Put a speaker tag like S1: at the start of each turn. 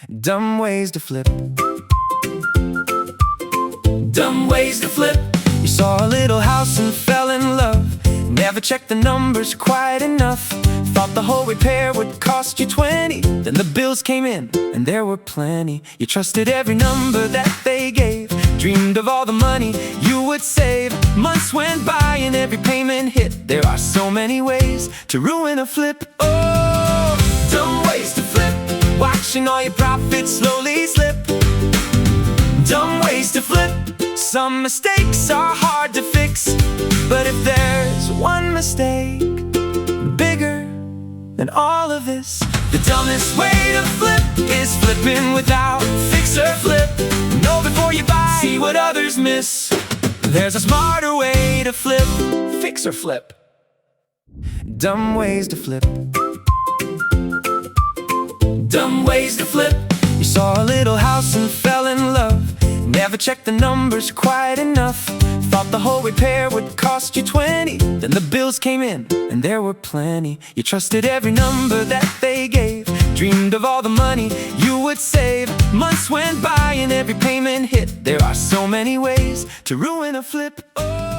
S1: Dumb ways to flip. Dumb ways to flip. You saw a little house and fell in love. Never checked the numbers quite enough. Thought the whole repair would cost you 20. Then the bills came in and there were plenty. You trusted every number that they gave. Dreamed of all the money you would save. Months went by and every payment hit. There are so many ways to ruin a flip. Oh, dumb ways to flip. Watching all your profits slowly slip. Dumb ways to flip. Some mistakes are hard to fix, but if there's one mistake bigger than all of this, the dumbest way to flip is flipping without FixerFlip. Know before you buy, see what others miss. There's a smarter way to flip. FixerFlip. Dumb ways to flip. Dumb ways to flip. You saw a little house and fell in love. Never checked the numbers quite enough. Thought the whole repair would cost you 20. Then the bills came in and there were plenty. You trusted every number that they gave. Dreamed of all the money you would save. Months went by and every payment hit. There are so many ways to ruin a flip. Oh.